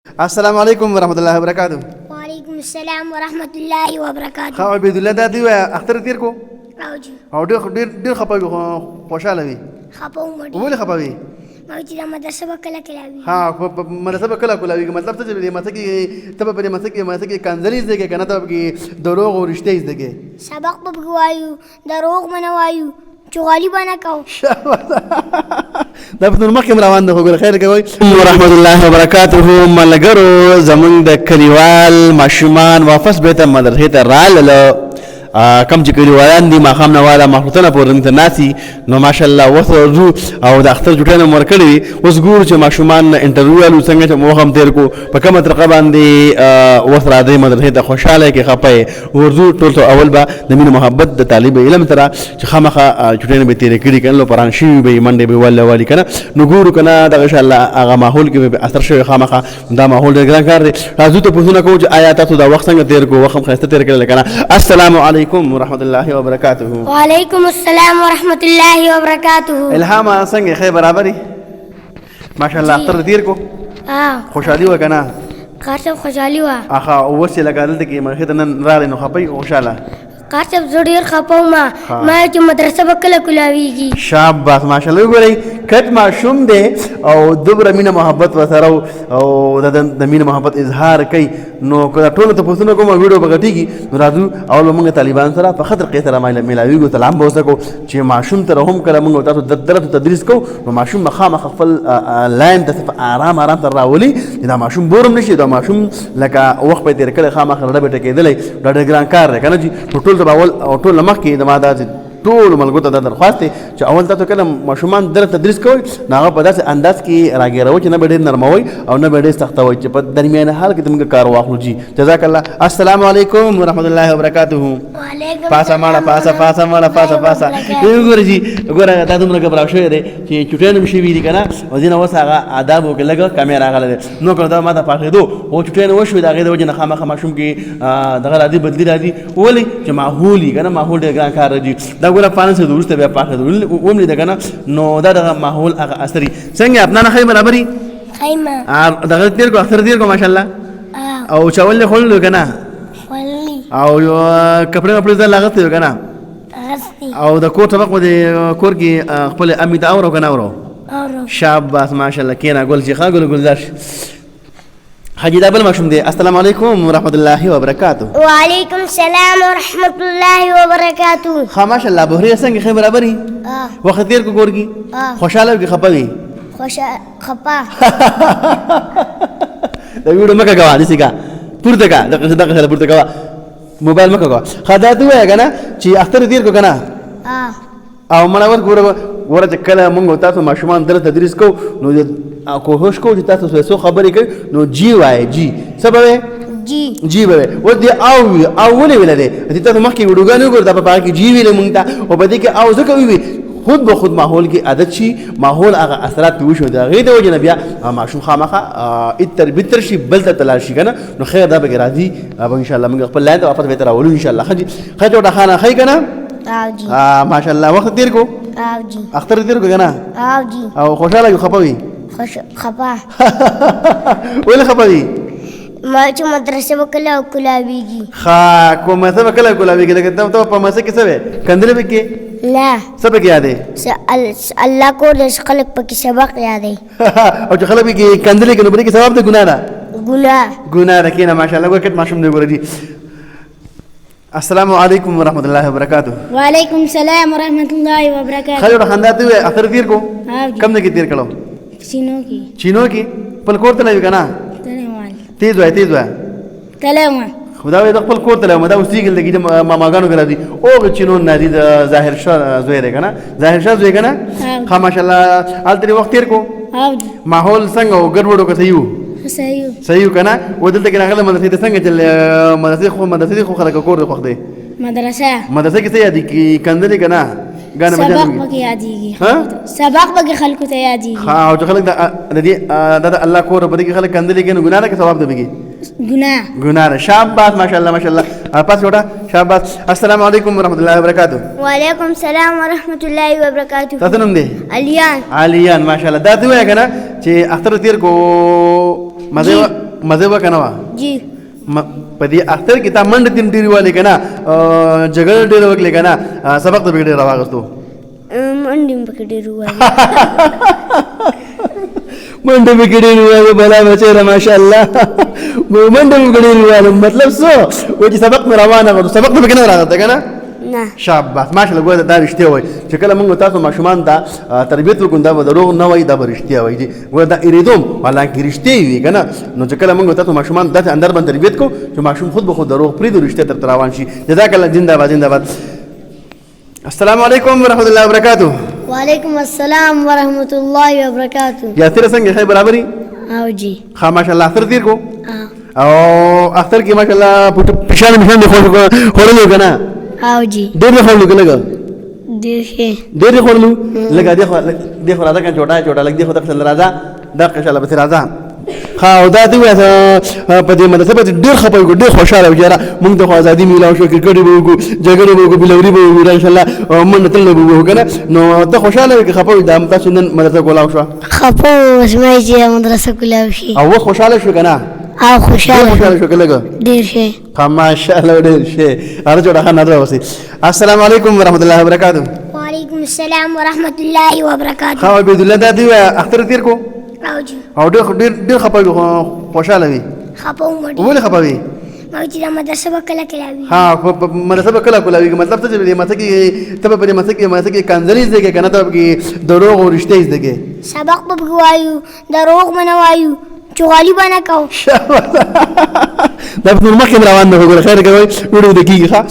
السلام عليكم ورحمة الله وبركاته. وعليكم السلام ورحمة الله وبركاته. خا عبيد الله دادي اختر تيركو راوجي او ډیر خپه خوشاله وي خپو مړي ولې خپه وي ما چې د مدرسه به کله کلاوي ها په مدرسه به کله کولاوي مطلب څه دی مته کې ته په مته کې کنځلې زده کې کنه ته کې دروغ او رښتیا زده کې سبق به وایو دروغ منه وایو چغالي بنا کو دا په مخکې روان ده خو خیر کوي ورحمت الله وبرکاته ملګرو زمونږ د کلیوال ماشومان واپس بیرته مدرسې ته راغلل کم چې کلیوالان دي ماښام نه والا مخلوطونه پورې ته ناسي نو ماشاءالله اوس ورځو او د اختر جوټۍ نه مو ورکړې وي اوس ګورو چې ماشومان انټرویو والو څنګه چې مو هم تېر کړو په کومه طریقه باندې اوس راځئ مدرسې ته خوشحاله کې خفه یې ورځو ټول ته اول به د مینې محبت د طالب علم سره چې خامخا جوټۍ نه به تېرې کړي که نه لو پران شوي به یې منډې به والله والي که نه نو ګورو که نه دغه انشاءالله هغه ماحول کې به اثر شوی خامخا دا ماحول ډېر ګران کار دی راځو ته پوښتنه کوو چې آیا تاسو دا وخت څنګه تېر کړو وخت هم ښایسته تېر کړی که نه السلام علیکم ورحمة الله وبركاته. وعليكم السلام ورحمة الله وبركاته. الهام څنګه خیر برابرې ما شاء الله اختر دې تېر کو خوشحالي وکنه قاسم خوشحالي وا اخا اوس لګا دلته کې مخې ته نن راغلی نو خپي خوشاله قاسم زه ډېر خپه ما چې مدرسه به کله کولاویږي شاباس ماشاءالله وګورئ کټ ماشوم دی او دومره مینه محبت ورسره او د مینه محبت اظهار کوي نو که ټولو ته پوښتنه کوم ویډیو به غټېږي نو راځو اول به موږ طالبان سره په ښه طریقې سره میلاویږو سلام به ورسره کوو چې ماشوم ته هم کله موږ تاسو درس تدریس کوو نو ماشوم به خامخا خپل لاین ته ارام ارام تر راولي چې دا ماشوم بورم نشي دا ماشوم لکه وخت به تېر کړی خامخا رډه به ټکېدلی دا ډېر ګران کار دی که نه چې ټول ته به اول او ټول مخکې د ما دا ټول ملګرو ته دا درخواست دی چې اول تاسو کله ماشومان درس تدریس کوئ نو هغه په داسې انداز کې راګیروئ چې نه به ډېر نرموئ او نه به ډېر سختوئ چې په درمیانه حال کې موږ کار واخلو جي جزاک الله السلام علیکم ورحمت الله وبرکاته پاسه ماړه پاسه ماړه پاسه وګورئ جي وګوره دا دومره ګبراو شوی دی چې چوټۍ نه شوي دي که نه او ځینې اوس هغه آداب وکړي لږ کمې راغلی دی نو کله دا ما ته پاکېدو او چوټۍ نه وشوې د هغې د وجې نه خامخا ماشوم کې دغه راځي بدلي راځي ولې چې ماحول وي که نه ماحول ډېر ګران کار دی دا ګوره پانه څه وروسته بیا پاکېدو وملیده که نه نو دا دغه ماحول هغه اثري څنګه اپنا نه ښایي برابري دغه تېر کړو اختر تېر کړو ماشاءالله او چاول یې خوړلو که نه او کپړې وپړې ځان اغوستی و که نه او د کور طبق به د کور کې خپلې امې ته اورو که نه اورو شاباس ماشاءالله کښېنه ګل چې ښه ګلزار شي حاجی دا بل ماشوم دی السلام علیکم ورحمت الله وبرکاته وعلیکم السلام ورحمت الله وبرکاته ها ماشاءالله بهري څنګه ښه برابري وخت تېر کو کور کې خوشحاله وي که خفه وي خپه دا ویډیو مه کوه داسې کا پورته کا دغه سره پورته کوه موبایل مه کوه ښه دا ته ووایه که نه چې اختر تېر کړو که نه او منور ګوره چې کله موږ تاسو ماشومان درس تدریس کوو نو کوښښ کوو چې تاسو څه خبرې کوي نو جي وایه جي څه به وایې جی به اوس دې او ولې ویله دی چې تاسو مخکې ویډیوګانې وګورئ دا په هغه کې جي ویلې موږ ته او په دې کې او ځکه ووي خود به خود ماحول کې عادت شي ماحول هغه اثرات پې وشو د هغې د وجې نه بیا ماشوم خامخا اتر بتر شي بل ته ته لاړ شي که نه نو خیر دا پکې راځي به انشاءالله موږ خپل لاین ته واپس بېرته راولو انشاءالله ښه جي ښه چوټه خانه ښایي که نه ماشاءالله وخت تېر کو اختر تېر کو که نه او خوشحاله یو خفه وي خپه ولې خفه وي ما چې مدرسه به کله کولاویږي ښه کومه څه به کله کولاویږي لکه ته په مزه کې څه وې کندلې پکې لا څه پکې یادې الله کور د خلک پکې سبق یادوي او چې خلک پکې کندلې کوي نو په دې کې ثواب دی ګناه ده ګناه ده کښېنه ماشاءالله ګوره کټ ماشوم دی ګوره جي السلام علیکم ورحمت الله وبرکاته وعلیکم السلام ورحمت الله وبرکاته ښه جوړه خندا ته وې اختر تېر کو کم ځای کې تېر کړو چینو کې خپل کور ته نه وي که نه تیز وایه خدا وایي د خپل کور ته لایم دا اوس دیږي لګي د ماماګانو کې راځي اوغه چینون نه دي د ظاهر شاه زوی دی که نه ظاهر شاه زوی که نه ښه ماشاءالله هلته دې وخت تېر کو ماحول څنګه و ګډوډ و که صحیح و صحیح و که نه و دلته کې راغلی مدرسې ته څنګه چل مدرسې خو خلک کور دی خوښ دی مدرسه کې څه یادېږي کندلې که نه ګانې سبق پکې یادېږي سبق پکې خلکو ته یادېږي ها او چې خلک د دې د الله کور په دې کې خلک کندلې کوي نو ګناه ده که ثواب ده پکې ګناه ده شاباس ماشاءالله ماشاءالله پاس وټه شاباس السلام علیکم ورحمت الله وبرکاته وعلیکم السلام ورحمت الله وبرکاته تاسو نوم دی علیان ماشاءالله دا ته وایه که نه چې اختر تېر کو مزه مزه وکنه وا जी په دې اختر کې تا منډه تیم ډیری والے کنه جګړه ډیر وکړي کنه سبق ته ډیر راغستو मंडी में पकड़े रुआ منډه کې ډیر والے بلا بچره ماشاءالله منډه کې ډیر والے مطلب سو و چې سبق مې روانه غو سبق ته کنه راغته کنه ना شاباس ماشاءالله ګوره دا رښتیا وای چې کله موږ تاسو ماشومان ته تربیت وکړو دا به دروغ نه وای دا به رښتیا وای دي ګوره دا اریدوم حالانکه رښتیا وي کنه نو چې کله موږ تاسو ماشومان داسې اندر باندې تربیت کو چې ماشوم خود به خود دروغ پرېږدي رښتیا تر روان شي جزاک الله زنده باد زنده باد السلام علیکم ورحمۃ اللہ وبرکاتہ वालेकुम अस्सलाम वरहमतुल्लाहि वबरकातुह یا تیرا څنګه خیر برابرۍ आओ जी ها ماشاءالله اختر تیر کو आओ او اختر کې ماشاءالله پښان مشان دي خورلو کنه आओ जी ډېر خورلو کنه देखे ډېر خورلو لګا دې خو راځه کنه چوټا چوټا لګ دې خو تاسو راځه دا انشاءالله به راځه ها او دا دی په دې مدرسې په ډېر خپه یو ډېر خوشاله یو جره موږ د ازادي میلاو شو کرکټ به وګو جګړه به وګو بلوري به وګو ان شاء الله موږ تل به وګو کنه نو ته خوشاله یې خپه د تاسو نن مدرسې کولاو شو خپو اسمعي जी مدرسه کولاوشي او خوشاله شو کنه او خوشاله شو کله ډیر شي ماشاءالله ډېر شي اره جوړه خان راوسی السلام علیکم ورحمۃ اللہ وبرکاتہ وعلیکم السلام ورحمۃ اللہ وبرکاتہ خو عبد الله دا دی اختر تیر کو او جی او ډېر خپه خوشاله وي خپو مړي ولې خپه وي ما چې د مدرسه وکړه کلاوي ها مدرسه به کله کولاوي مطلب څه دی مته کې ته په مته کې کنځلې زګه کنه ته کې دروغ او رښتیا زګه سبق به وایو دروغ منه وایو چغالي بنا کو دا په نور مخکې روان نه وګوره خیر کوي وړو دقیقه ښه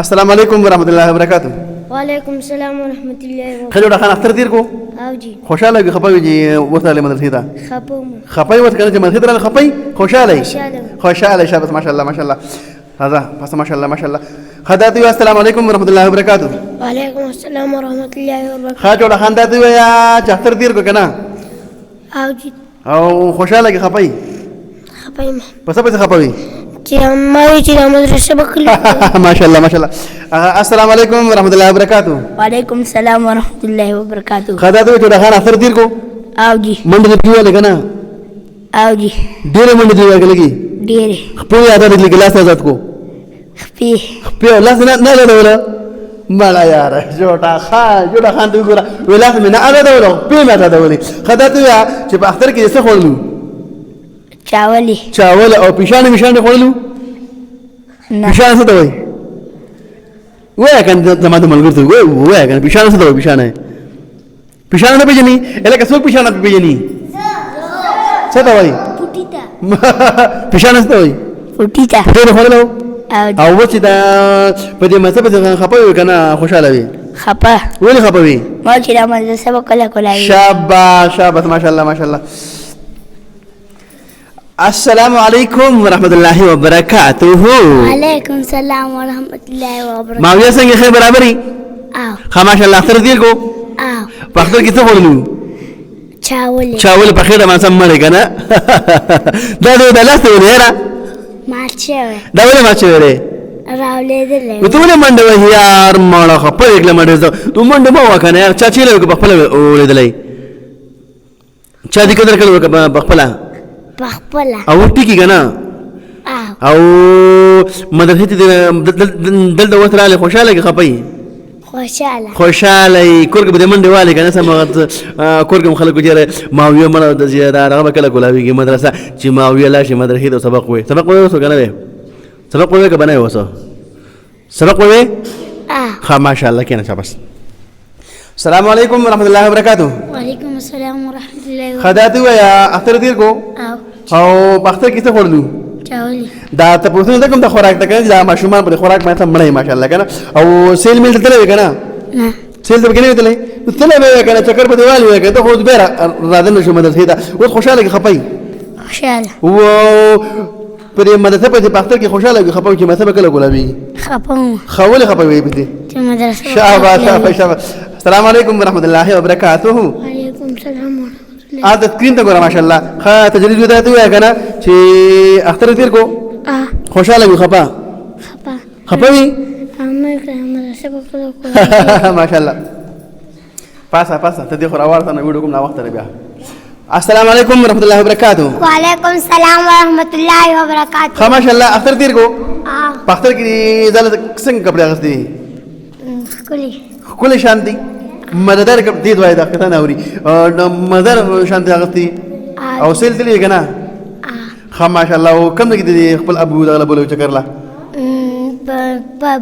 السلام علیکم ورحمۃ اللہ وبرکاتہ وعلیکم السلام ورحمۃ اللہ وبرکاتہ خیر جوړه خان اختر تیر کو او جی خوشاله وي خپه وي چې وصله مدرسې ته خپو خپه وي کنه چې مدرسې ته خپه خوشاله خوشاله. خوشاله شابه ماشاءالله ماشاءالله هذا بس ماشاءالله ماشاءالله خداتي السلام علیکم ورحمۃ اللہ وبرکاتہ وعلیکم السلام ورحمۃ اللہ وبرکاتہ خا جوړه خان داتي ویا چې اختر تیر کو کنه او جی او خوشاله کې خپه خپایم پس په خپه وي چې ما چې د مدرسه وکړه ماشاءالله ماشاءالله السلام علیکم ورحمۃ اللہ وبرکاتہ وعلیکم السلام ورحمۃ اللہ وبرکاتہ خداتي جوړه خان اختر تیر کو او جی منډه دی ویل کنه او جی ډېر منډه دی ویل کی ډېر خپل یاد لري ګلاس آزاد کو خپې په لاس نه لرله مالا یار جوړه خان دی ګره ولاس مې نه اړه دولو په مې اړه دولې خداتي چې په اختر کې څه خورلو چاول او پیشان خورلو نه پیشان څه ته وایي وای کنه زما د ملګرو ته وای کنه پیشان څه ته وایي پیشان نه پیژني الکه څوک پیشان نه پیژني څه ته وایي پټیتا پیشان څه ته وایي پټیتا ډېر خورلو او و چې دا په دې مسله په خپه وي کنه خوشاله وي خپه ولې خپه وي ما چې د مدرسه وکړه کولاوي شاباش ماشاءالله ماشاءالله السلام علیکم ورحمۃ اللہ وبرکاتہ وعلیکم السلام ورحمۃ اللہ وبرکاتہ ماویہ څنګه خیر برابرۍ او ها ماشاءالله اختر تیر کو او په اختر کې څه خورلو چاول په خیر ما سم مړ کنه دا د لاس ته ورېرا مارچه دا ولې ما چوره راولې دې ته ولې منډه وې یار مړه خپل یې منډه ته منډه مو وکنه یار چا چیرې په خپل ولېدلې چا دې قدر کړو په خپل پخپلا او ټیکی کنه او مدرسې ته دلته وتراله خوشاله کې خپي خوشاله کورګ به منډه والي کنه سم کورګ خلکو جره ماویه مړه د زیاده هغه کله کولاویږي مدرسه چې ماویه لا شي مدرسې ته سبق وې وسو کنه سبق وې که بنای وسو سبق وې ها ماشاءالله کنه شاباش السلام علیکم ورحمۃ اللہ وبرکاتہ وعلیکم السلام ورحمۃ اللہ خداتي ویا اختر تیر کو او اختر کې څه خورلو چاول دا ته پوښتنه کوم د خوراک ته کنه دا ماشومان په خوراک باندې مړې ماشاءالله کنه او سیل میل ته تللی کنه نه سیل ته کنه تللی تللی به کنه چکر په دیوال وای کنه ته خو به راځنه شو مدرسې ته او خوشاله کې خپای خوشاله او پر مدرسې په اختر کې خوشاله کې خپای چې مته کله ګلابي خوله خپای به دي چې مدرسه شاباش السلام علیکم ورحمۃ اللہ وبرکاتہ وعلیکم السلام ورحمۃ اللہ د سکرین ته ګوره ماشاءالله ښه تجربه وداته وای کنه چې اختر تیر کو خوشاله وي خپه وي ماشاءالله پاسه ته دې خو راوړته نه ویډیو کوم نا وخت بیا السلام علیکم ورحمۃ اللہ وبرکاتہ. وعلیکم السلام ورحمۃ اللہ وبرکاتہ. ها ماشاء الله اختر تیر کو اه پختر کې زله څنګه کپڑے اغستې دي کلی کله شانتي مددار کپ دې دوای دا کته نه اوري مددار شانتي اغستې او سیل تلې کنه ها ماشاء الله کوم کې خپل ابو دا بوله چکرلا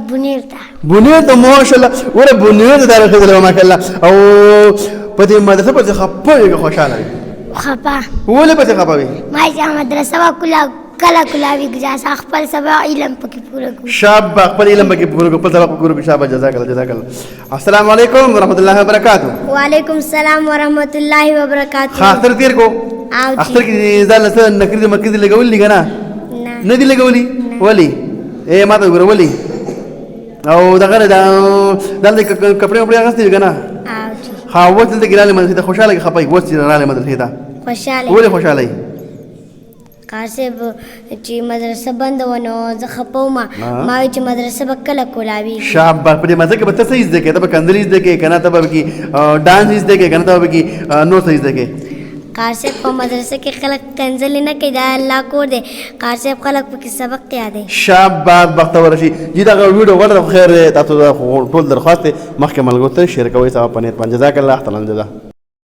بنیر تا بنیر ته ماشاء الله ور بنیر ته راخذله ماشاء الله او په دې مدرسه په خپه خوشاله خپا ولې په خپه وي ما چې مدرسه کلا کلا کلاوی گجا خپل سبا علم پکې پوره کو شاب خپل علم پکې پوره کو خپل سبق پوره کو شاب جزاک الله جزاک الله. السلام علیکم ورحمۃ اللہ وبرکاتہ. وعلیکم السلام ورحمۃ اللہ وبرکاتہ. اختر تیر کو اختر کې ځل سره نکري مرکز لګولې کنه نه دی لګولې ولی اے ما ته ګور ولی او دغه دا دلته کپڑے اغستې کنه ها وته د ګرانه مدرسې ته خوشاله خپای وته رااله مدرسې ته خوشاله ولې خوشاله کاسب چې مدرسه بند ونه زه خپو ما چې مدرسه بکله کولاوی شاب په دې مزه کې به ته صحیح ځکه ته به کندلی ځکه کنه ته به کې ډانس ځکه کنه ته به کې نو صحیح ځکه کاسب په مدرسه کې خلک کنځل نه کوي دا الله کور دی کاسب خلک په کې سبق یادې شاب بختور شي چې دا ویډیو غوړه خیر تاسو ټول درخواست مخکې ملګرو ته شیر کوي صاحب پنیر پنځه جزاک الله تعالی جزا